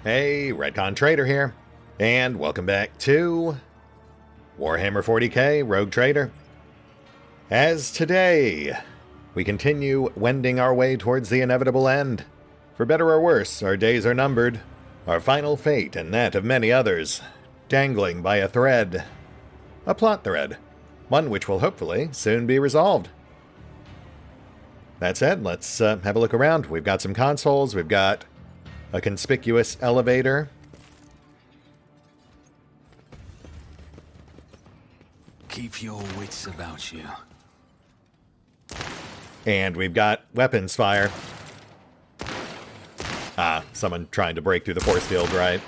Hey, RetconRaider here, and welcome back to Warhammer 40k Rogue Trader. As today, we continue wending our way towards the inevitable end. For better or worse, our days are numbered, our final fate and that of many others, dangling by a thread. A plot thread, one which will hopefully soon be resolved. That said, let's have a look around. We've got some consoles, we've got a conspicuous elevator. Keep your wits about you. And we've got weapons fire. Ah, someone trying to break through the force field, right?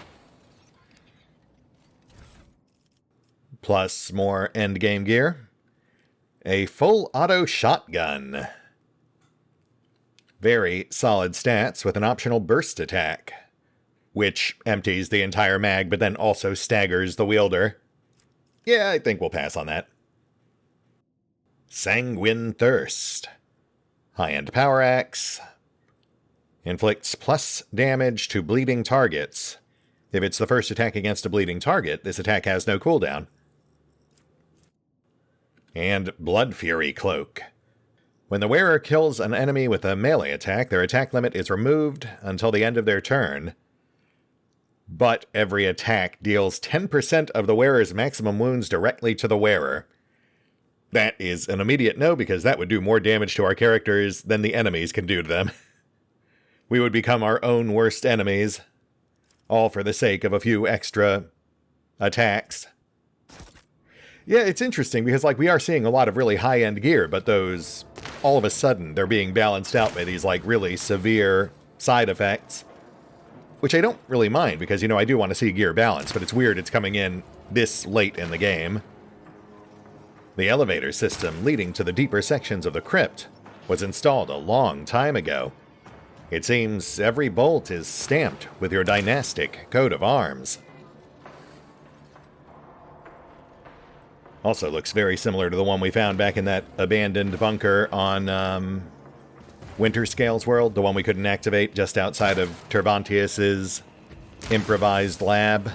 Plus more endgame gear. A full auto shotgun. Very solid stats with an optional burst attack, which empties the entire mag but then also staggers the wielder. Yeah, I think we'll pass on that. Sanguine Thirst. High-end power axe. Inflicts plus damage to bleeding targets. If it's the first attack against a bleeding target, this attack has no cooldown. And Blood Fury Cloak. When the wearer kills an enemy with a melee attack, their attack limit is removed until the end of their turn. But every attack deals 10% of the wearer's maximum wounds directly to the wearer. That is an immediate no, because that would do more damage to our characters than the enemies can do to them. We would become our own worst enemies, all for the sake of a few extra attacks. Yeah, it's interesting because, like, we are seeing a lot of really high-end gear, but those, all of a sudden, they're being balanced out by these, like, really severe side effects. Which I don't really mind, because, you know, I do want to see gear balance, but it's weird it's coming in this late in the game. The elevator system leading to the deeper sections of the crypt was installed a long time ago. It seems every bolt is stamped with your dynastic coat of arms. Also looks very similar to the one we found back in that abandoned bunker on Winterscale's world, the one we couldn't activate just outside of Tervantius's improvised lab.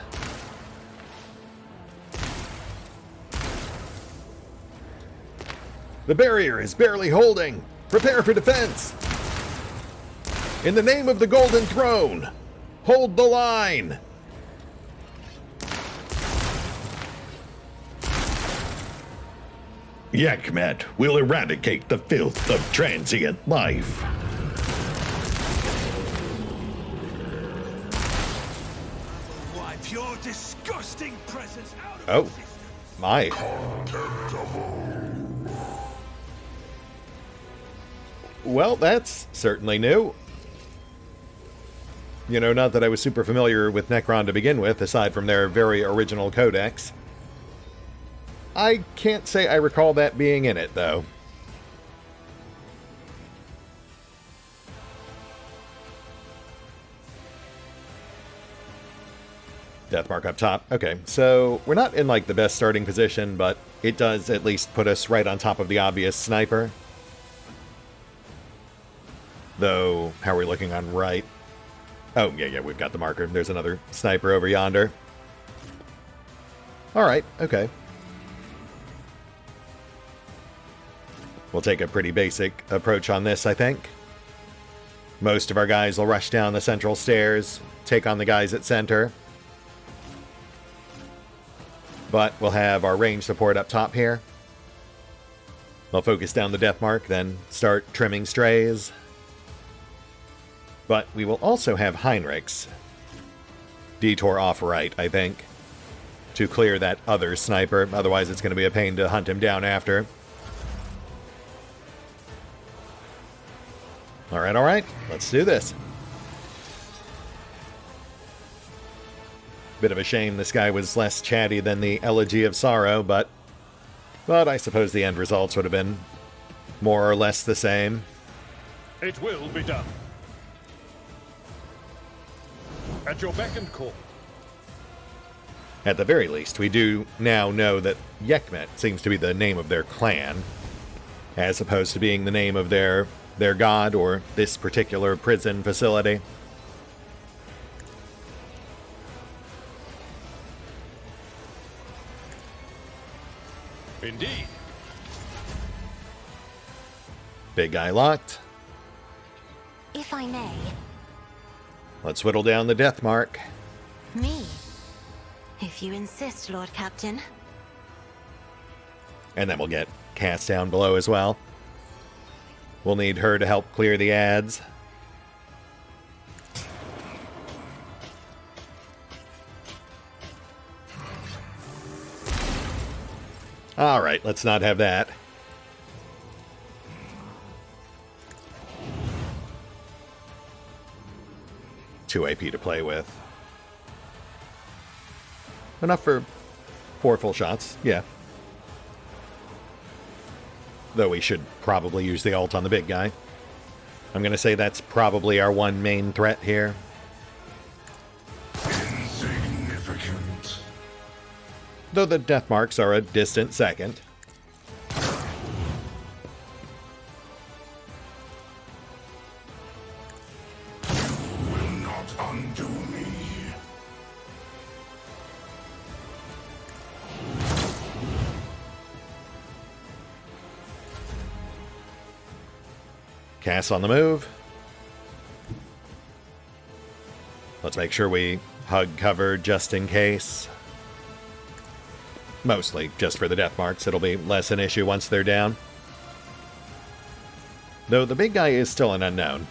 The barrier is barely holding. Prepare for defense. In the name of the Golden Throne, hold the line. Yakmat will eradicate the filth of transient life. Wipe your disgusting presence out of Oh, the system. my. Well, that's certainly new. You know, not that I was super familiar with Necron to begin with, aside from their very original codex. I can't say I recall that being in it, though. Deathmark up top. Okay, so we're not in, like, the best starting position, but it does at least put us right on top of the obvious sniper. Though, how are we looking on right? Oh, yeah, we've got the marker. There's another sniper over yonder. Alright, okay. We'll take a pretty basic approach on this, I think. Most of our guys will rush down the central stairs, take on the guys at center. But we'll have our range support up top here. They'll focus down the death mark, then start trimming strays. But we will also have Heinrichs detour off right, I think, to clear that other sniper. Otherwise, it's going to be a pain to hunt him down after. Alright, let's do this. Bit of a shame this guy was less chatty than the Elegy of Sorrow, but I suppose the end results would have been more or less the same. It will be done. At your beck and call. At the very least, we do now know that Yakmet seems to be the name of their clan, as opposed to being the name of their god or this particular prison facility. indeed. Big guy locked. If I may. Let's whittle down the death mark. Me? If you insist, Lord Captain. And then we'll get cast down below as well. We'll need her to help clear the ads. Alright, let's not have that. Two AP to play with. Enough for 4 full shots, yeah. Though we should probably use the ult on the big guy. I'm going to say that's probably our one main threat here. Insignificant. Though the death marks are a distant second. Will not undo me. Cass on the move. Let's make sure we hug cover just in case. Mostly just for the death marks. It'll be less an issue once they're down. Though the big guy is still an unknown.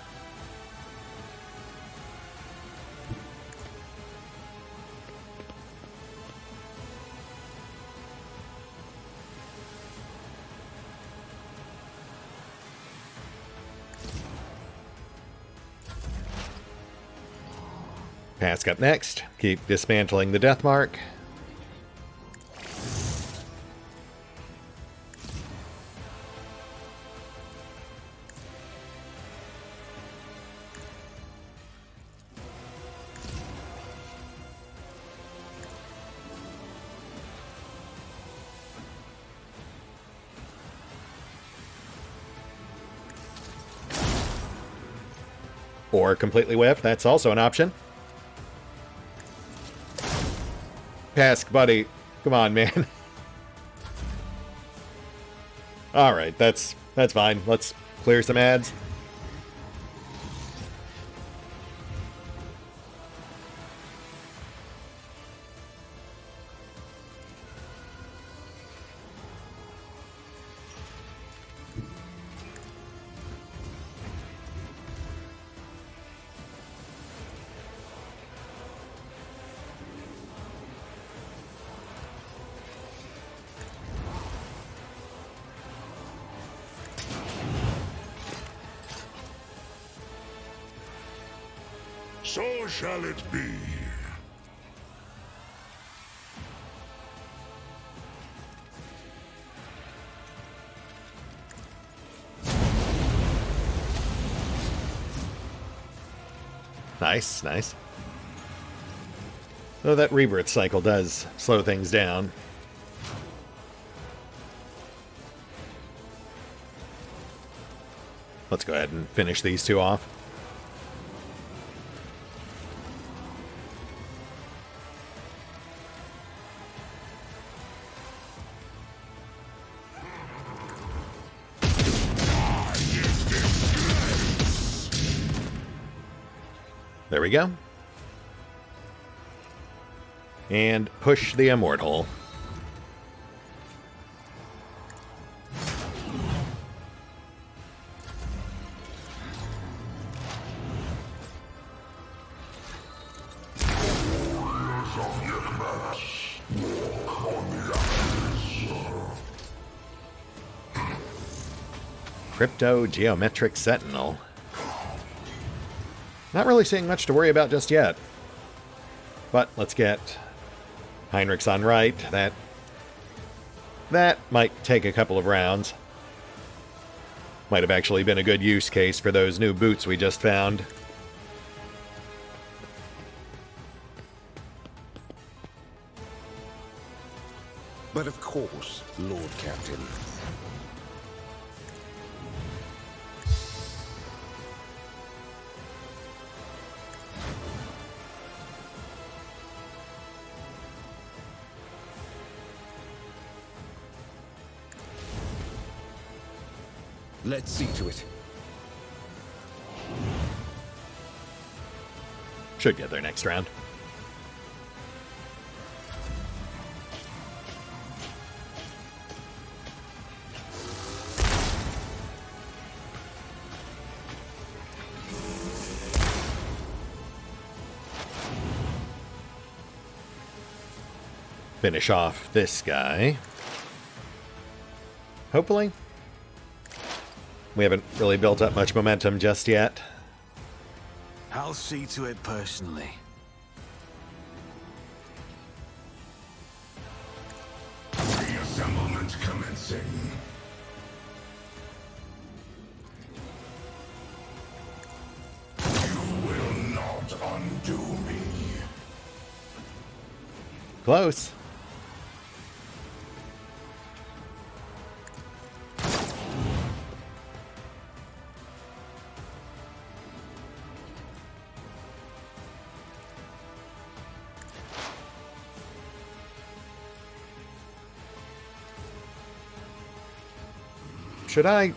Pask up next. Keep dismantling the death mark. Or completely whiff, that's also an option. Pask, buddy. Come on, man. Alright, that's fine. Let's clear some ads. So shall it be. Nice, nice. Though that rebirth cycle does slow things down. Let's go ahead and finish these two off. There we go. And push the immortal. Crypto Geometric Sentinel. Not really seeing much to worry about just yet. But let's get Heinrich's on right. That might take a couple of rounds. Might have actually been a good use case for those new boots we just found. But of course, Lord Captain. Let's see to it. Should get there next round. Finish off this guy. Hopefully. We haven't really built up much momentum just yet. I'll see to it personally. Reassemblement commencing. You will not undo me. Close. Should I?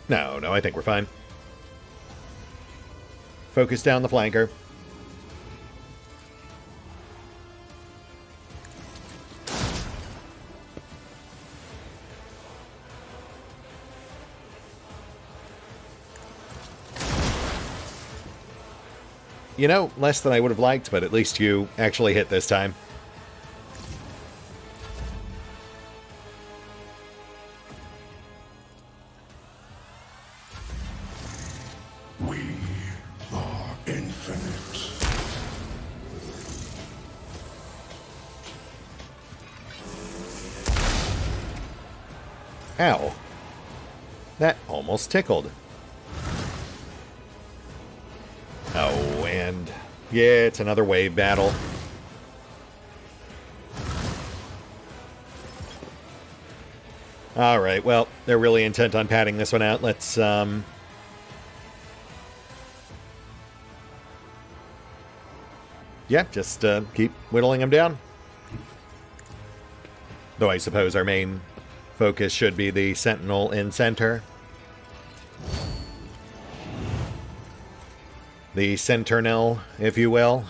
No, I think we're fine. Focus down the flanker. You know, less than I would have liked, but at least you actually hit this time. We are infinite. Ow. That almost tickled. Oh, and yeah, it's another wave battle. Alright, well, they're really intent on padding this one out. Let's, yeah, just keep whittling them down. Though I suppose our main focus should be the sentinel in center. The sentinel, if you will.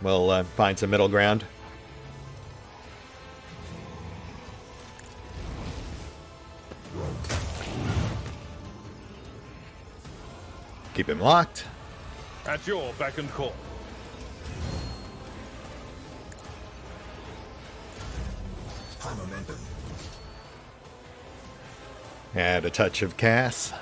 We'll find some middle ground. Keep him locked. At your beck and call. High momentum. Add a touch of Cass.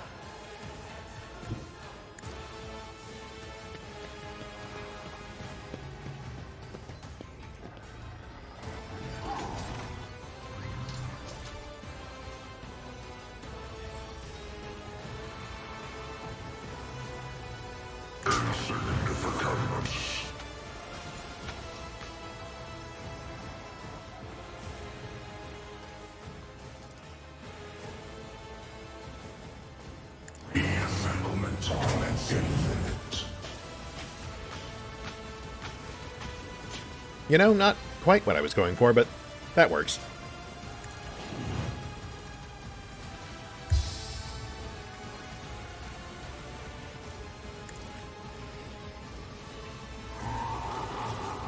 You know, not quite what I was going for, but that works.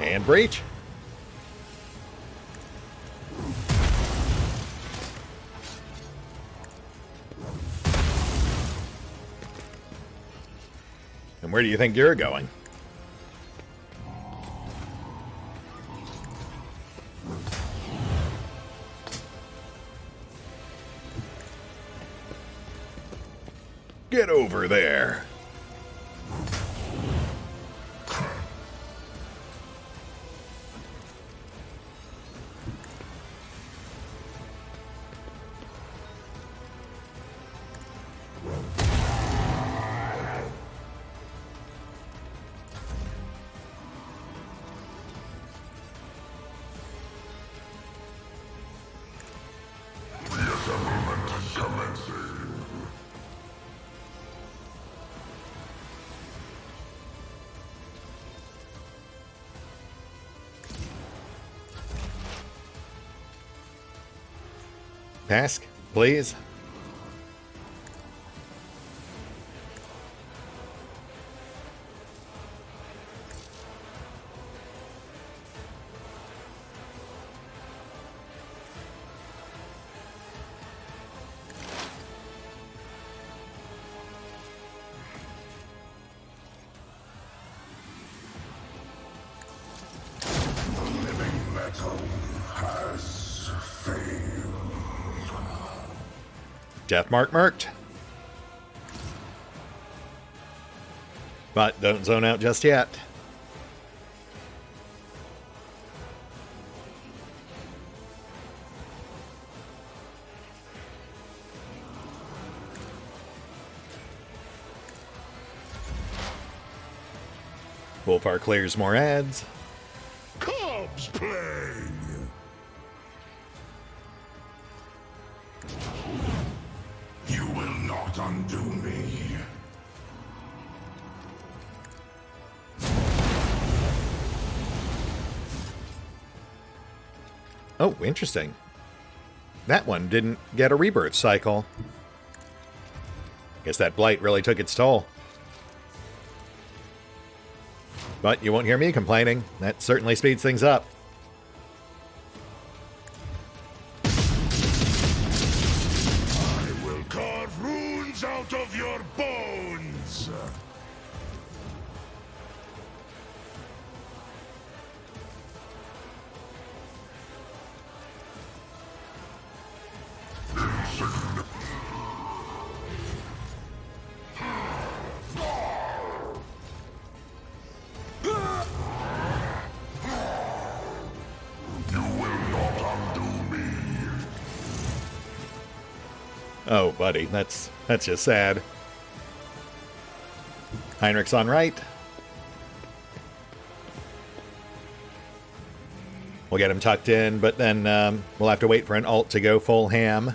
And breach. And where do you think you're going? Get over there. Pask, please. Death mark marked. But don't zone out just yet. Wolfar clears more ads. Cubs play. You will not undo me. Oh, interesting. That one didn't get a rebirth cycle. Guess that blight really took its toll. But you won't hear me complaining. That certainly speeds things up. I will carve runes out of your bones. Oh, buddy, that's just sad. Heinrich's on right. We'll get him tucked in, but then we'll have to wait for an ult to go full ham.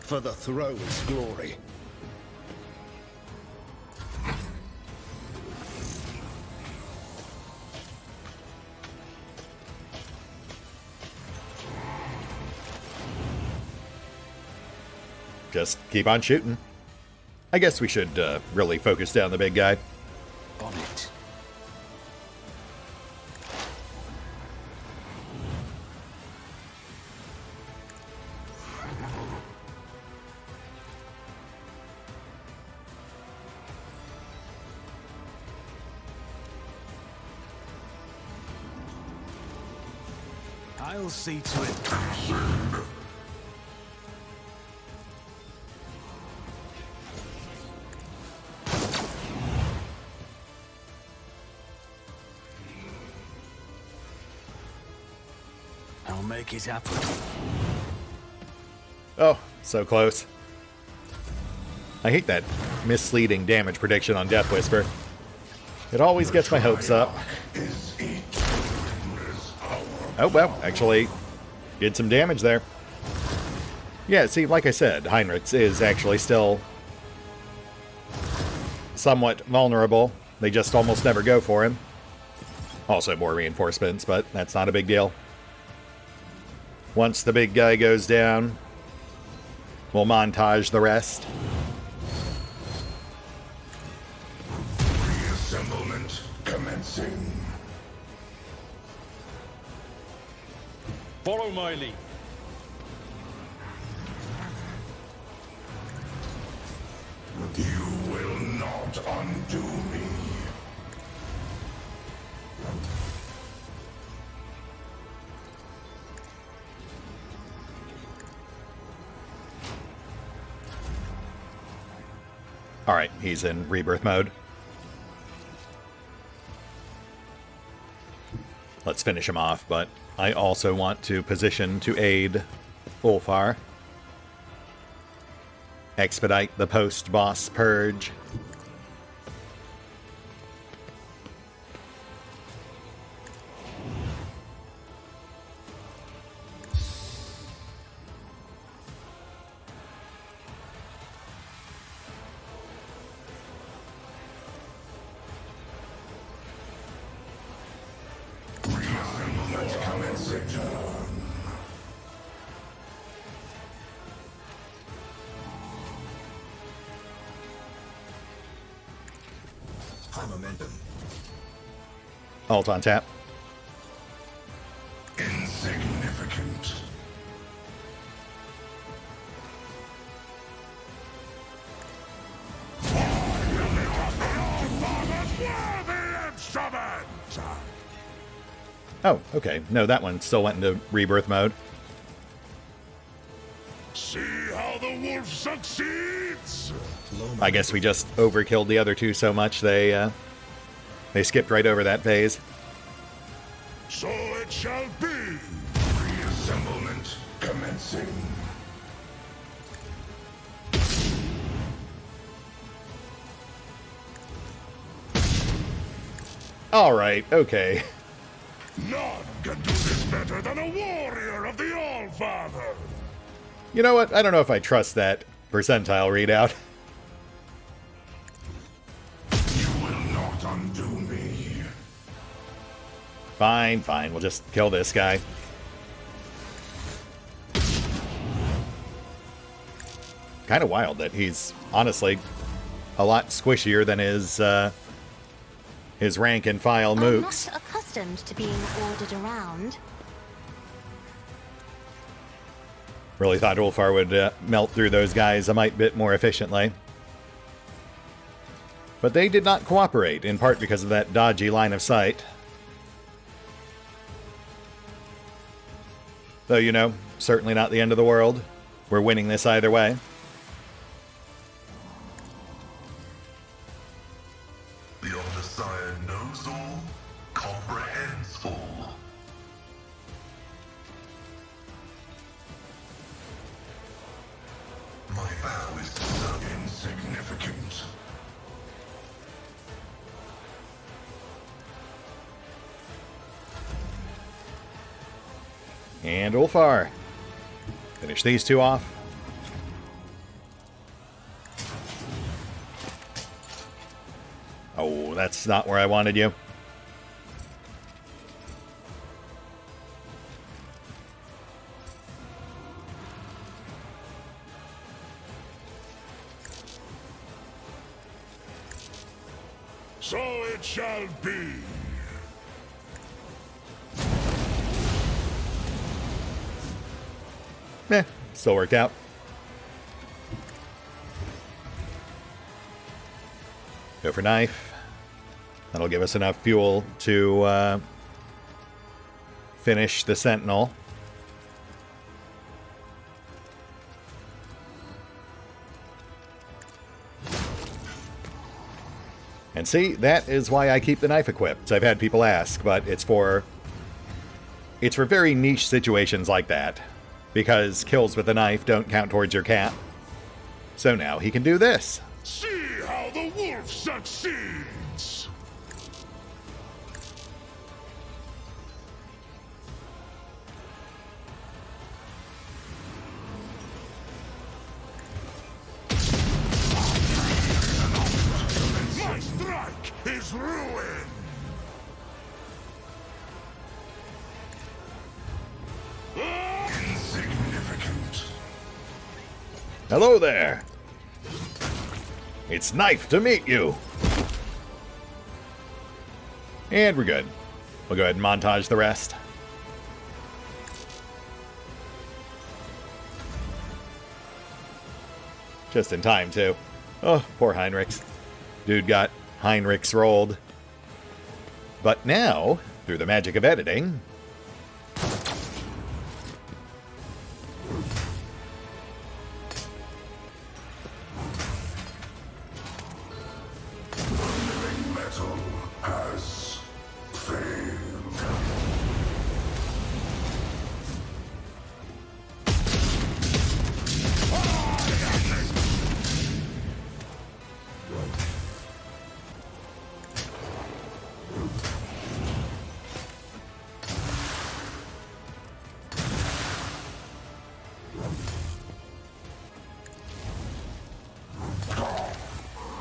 For the throne's glory. Just keep on shooting. I guess we should really focus down the big guy. On it. I'll see to it. I'll make it happen. Oh, so close. I hate that misleading damage prediction on Death Whisper. It always gets my hopes up. Oh, well, actually did some damage there. Yeah, see, like I said, Heinrich's is actually still somewhat vulnerable. They just almost never go for him. Also more reinforcements, but that's not a big deal. Once the big guy goes down, we'll montage the rest. Reassemblement commencing. Follow my lead. You will not undo me. Alright, he's in rebirth mode. Let's finish him off, but I also want to position to aid Ulfar. expedite the post-boss purge. Alt on tap. Insignificant. Oh, okay. No, that one still went into rebirth mode. See how the wolf succeeds. I guess we just overkilled the other two so much they skipped right over that phase. So it shall be. Reassemblement commencing. All right, okay. None can do this better than a warrior of the All-Father. You know what? I don't know if I trust that percentile readout. You will not undo me. Fine, fine. We'll just kill this guy. Kind of wild that he's honestly a lot squishier than his rank and file mooks. I'm not accustomed to being ordered around. Really thought Ulfar would melt through those guys a mite bit more efficiently. But they did not cooperate, in part because of that dodgy line of sight. Though, you know, certainly not the end of the world. We're winning this either way. The Undersire knows all, comprehends all. My vow is to serve insignificant. And Ulfar. Finish these two off. Oh, that's not where I wanted you. So it shall be. Still worked out. Go for knife. That'll give us enough fuel to finish the Sentinel. And see, that is why I keep the knife equipped. I've had people ask, but it's for very niche situations like that. Because kills with a knife don't count towards your cap. So now he can do this. See how the wolf succeeds. My strike is ruin. Insignificant. Hello there. It's Knife to meet you. And we're good. We'll go ahead and montage the rest. Just in time, too. Oh, poor Heinrichs. Dude got Heinrichs rolled. But now, through the magic of editing, Metal has failed.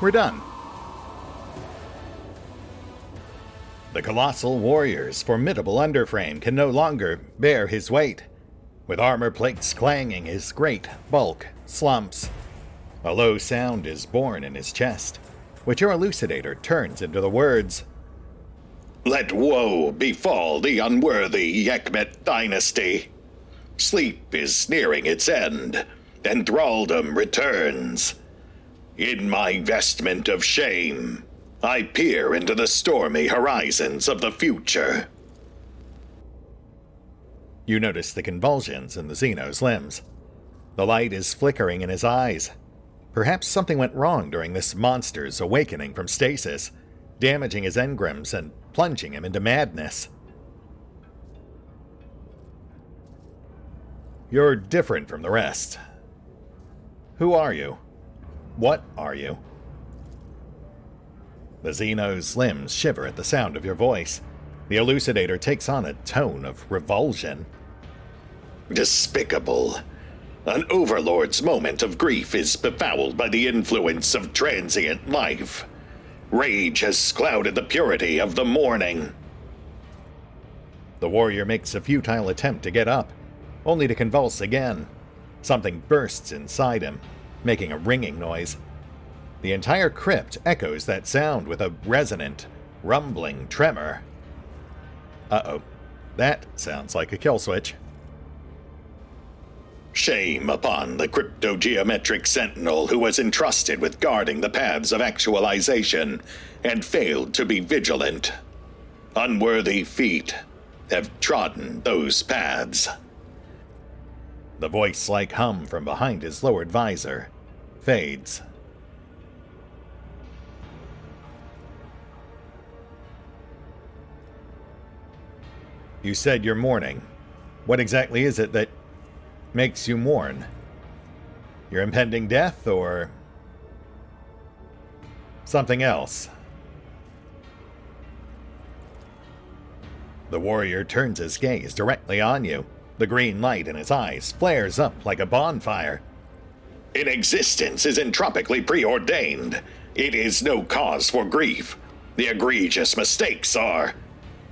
We're done. The colossal warrior's formidable underframe can no longer bear his weight. With armor plates clanging, his great bulk slumps. A low sound is born in his chest, which your elucidator turns into the words, Let woe befall the unworthy Yekmet dynasty. Sleep is nearing its end, and thraldom returns. In my vestment of shame, I peer into the stormy horizons of the future. You notice the convulsions in the Xeno's limbs. The light is flickering in his eyes. Perhaps something went wrong during this monster's awakening from stasis, damaging his engrams and plunging him into madness. You're different from the rest. Who are you? What are you? The Xeno's limbs shiver at the sound of your voice. The elucidator takes on a tone of revulsion. Despicable. An overlord's moment of grief is befouled by the influence of transient life. Rage has clouded the purity of the mourning. The warrior makes a futile attempt to get up, only to convulse again. Something bursts inside him, making a ringing noise. The entire crypt echoes that sound with a resonant, rumbling tremor. Uh-oh. That sounds like a kill switch. Shame upon the cryptogeometric sentinel who was entrusted with guarding the paths of actualization and failed to be vigilant. Unworthy feet have trodden those paths. The voice-like hum from behind his lowered visor fades. You said you're mourning. What exactly is it that makes you mourn? Your impending death, or something else? The warrior turns his gaze directly on you. The green light in his eyes flares up like a bonfire. In existence is entropically preordained. It is no cause for grief. The egregious mistakes are.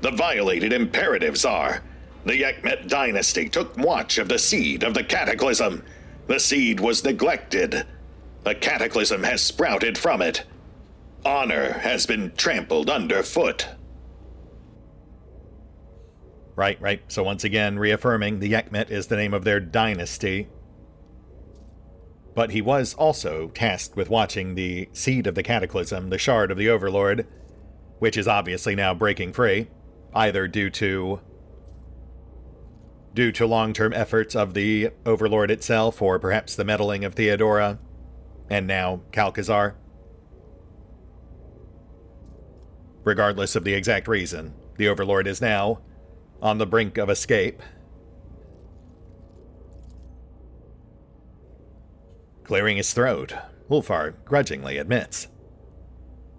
The violated imperatives are. The Yekmet dynasty took watch of the seed of the cataclysm. The seed was neglected. A cataclysm has sprouted from it. Honor has been trampled underfoot. Right. So once again, reaffirming the Yekmet is the name of their dynasty. But he was also tasked with watching the seed of the cataclysm, the shard of the Overlord, which is obviously now breaking free, either due to long-term efforts of the Overlord itself, or perhaps the meddling of Theodora, and now Kalkazar. Regardless of the exact reason, the Overlord is now on the brink of escape. Clearing his throat, Ulfar grudgingly admits.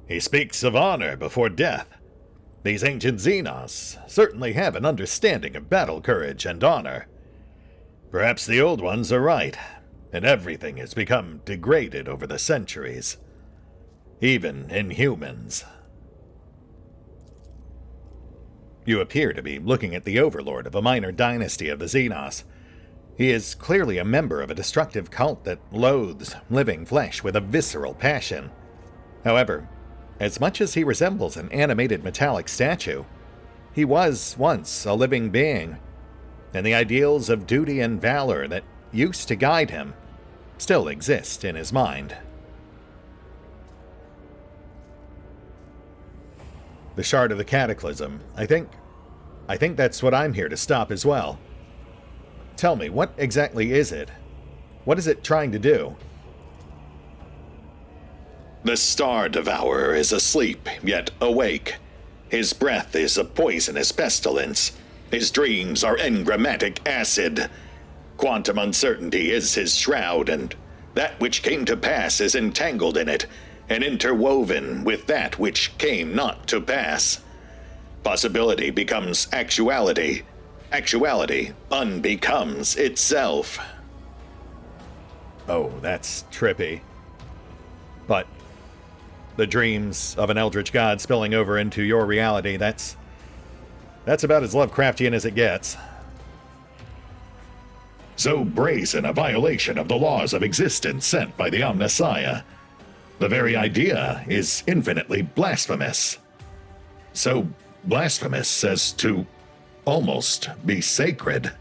He speaks of honor before death. These ancient Xenos certainly have an understanding of battle courage and honor. Perhaps the old ones are right, and everything has become degraded over the centuries. Even in humans. You appear to be looking at the overlord of a minor dynasty of the Xenos. He is clearly a member of a destructive cult that loathes living flesh with a visceral passion. However, as much as he resembles an animated metallic statue, he was once a living being, and the ideals of duty and valor that used to guide him still exist in his mind. The shard of the cataclysm, I think that's what I'm here to stop as well. Tell me, what exactly is it? What is it trying to do? The Star Devourer is asleep, yet awake. His breath is a poisonous pestilence. His dreams are engrammatic acid. Quantum uncertainty is his shroud, and that which came to pass is entangled in it, and interwoven with that which came not to pass. Possibility becomes actuality. Actuality unbecomes itself. Oh, that's trippy. But the dreams of an eldritch god spilling over into your reality. That's about as Lovecraftian as it gets. So brazen a violation of the laws of existence sent by the Omnissiah. The very idea is infinitely blasphemous. So blasphemous as to almost be sacred.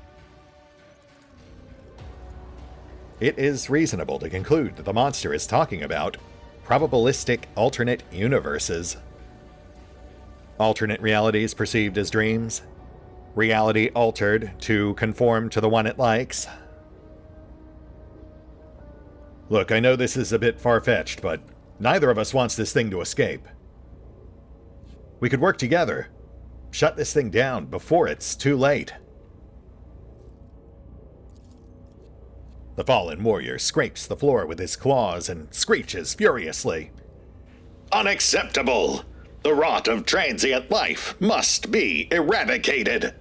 It is reasonable to conclude that the monster is talking about probabilistic alternate universes. Alternate realities perceived as dreams. Reality altered to conform to the one it likes. Look, I know this is a bit far-fetched, but neither of us wants this thing to escape. We could work together. Shut this thing down before it's too late. The fallen warrior scrapes the floor with his claws and screeches furiously. Unacceptable! The rot of transient life must be eradicated!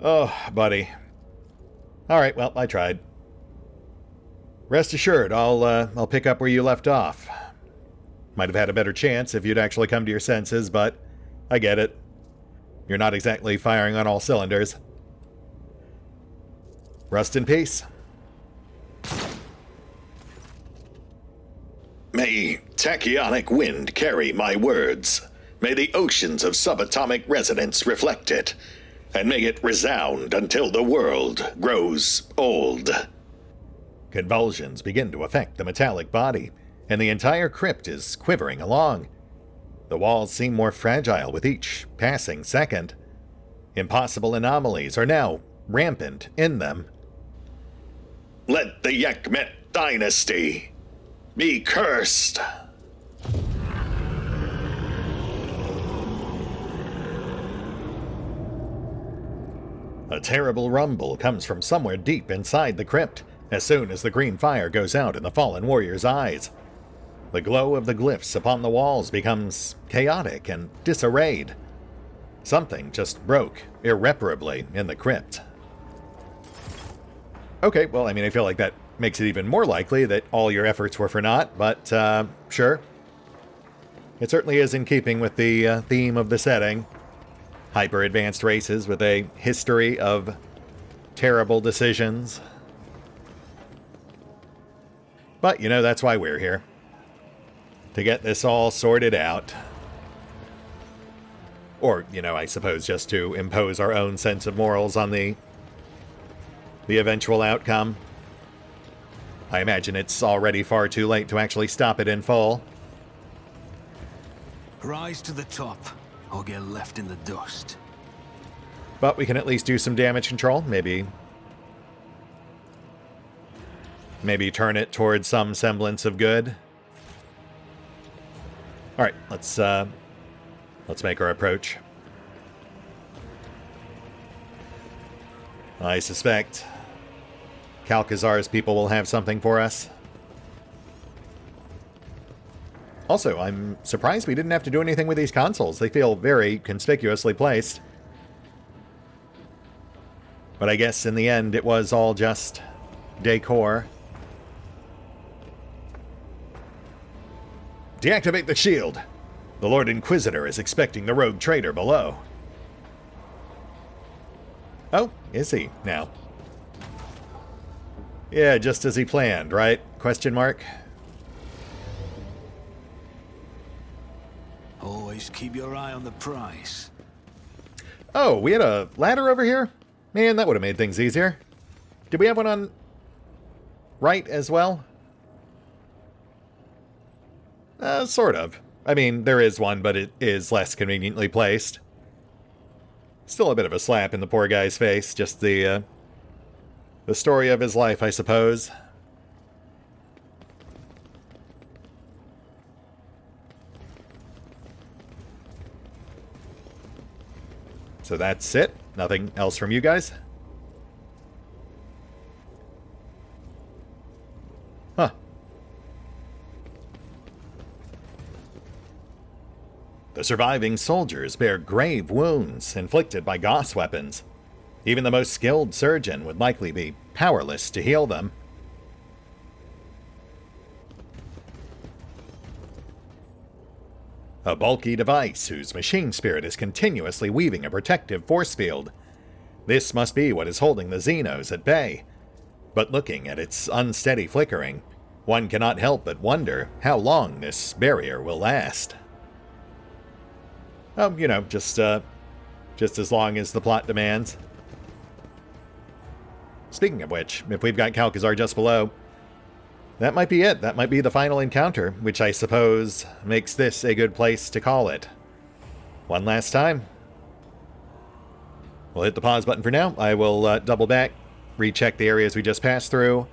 Oh, buddy. Alright, well, I tried. Rest assured, I'll pick up where you left off. Might have had a better chance if you'd actually come to your senses, but I get it. You're not exactly firing on all cylinders. Rest in peace. May tachyonic wind carry my words. May the oceans of subatomic resonance reflect it. And may it resound until the world grows old. Convulsions begin to affect the metallic body, and the entire crypt is quivering along. The walls seem more fragile with each passing second. Impossible anomalies are now rampant in them. Let the Yekmet dynasty be cursed. A terrible rumble comes from somewhere deep inside the crypt as soon as the green fire goes out in the fallen warrior's eyes. The glow of the glyphs upon the walls becomes chaotic and disarrayed. Something just broke irreparably in the crypt. Okay, well, I mean, I feel like that makes it even more likely that all your efforts were for naught, but sure. It certainly is in keeping with the theme of the setting. Hyper-advanced races with a history of terrible decisions. But, you know, that's why we're here. To get this all sorted out. Or, you know, I suppose just to impose our own sense of morals on the eventual outcome. I imagine it's already far too late to actually stop it in full. Rise to the top, or get left in the dust. But we can at least do some damage control. Maybe turn it towards some semblance of good. All right, let's make our approach. I suspect Kalkazar's people will have something for us. Also, I'm surprised we didn't have to do anything with these consoles. They feel very conspicuously placed. But I guess in the end it was all just decor. Deactivate the shield. The Lord Inquisitor is expecting the rogue trader below. Oh, is he now? Yeah, just as he planned, right? Question mark. Always keep your eye on the prize. Oh, we had a ladder over here? Man, that would have made things easier. Did we have one on right as well? Sort of. I mean, there is one, but it is less conveniently placed. Still a bit of a slap in the poor guy's face. Just the story of his life, I suppose. So that's it? Nothing else from you guys? Huh. The surviving soldiers bear grave wounds inflicted by Goss weapons. Even the most skilled surgeon would likely be powerless to heal them. A bulky device whose machine spirit is continuously weaving a protective force field. This must be what is holding the Xenos at bay. But looking at its unsteady flickering, one cannot help but wonder how long this barrier will last. Oh, you know, just as long as the plot demands. Speaking of which, if we've got Kalkazar just below, that might be it. That might be the final encounter, which I suppose makes this a good place to call it. One last time. We'll hit the pause button for now. I will double back, recheck the areas we just passed through,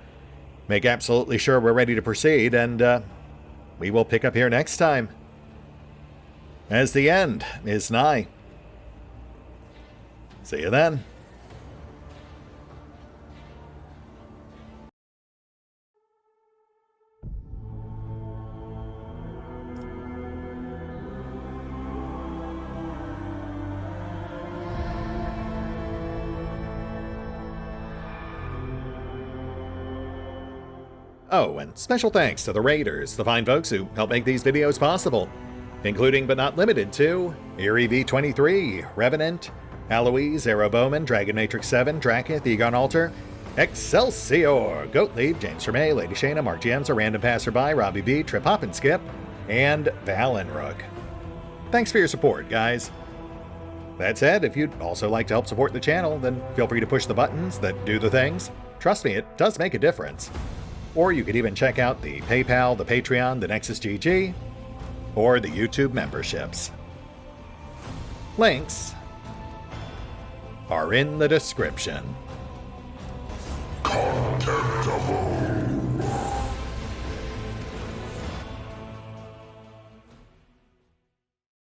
make absolutely sure we're ready to proceed, and we will pick up here next time, as the end is nigh. See you then. Oh, and special thanks to the Raiders, the fine folks who help make these videos possible, including but not limited to Eerie V23, Revenant, Alois, Bowman, Dragon Matrix 7, Drakiith, EgonAlter, Exsellsior, Gottlieb, James Trimmier, Lady Shayna, Mark Giemza, RandomPassrby, RobbyB, Triphoppenskip, and Valinrook. Thanks for your support, guys. That said, if you'd also like to help support the channel, then feel free to push the buttons that do the things. Trust me, it does make a difference. Or you could even check out the PayPal, the Patreon, the Nexus GG, or the YouTube memberships. Links are in the description. Contemptible.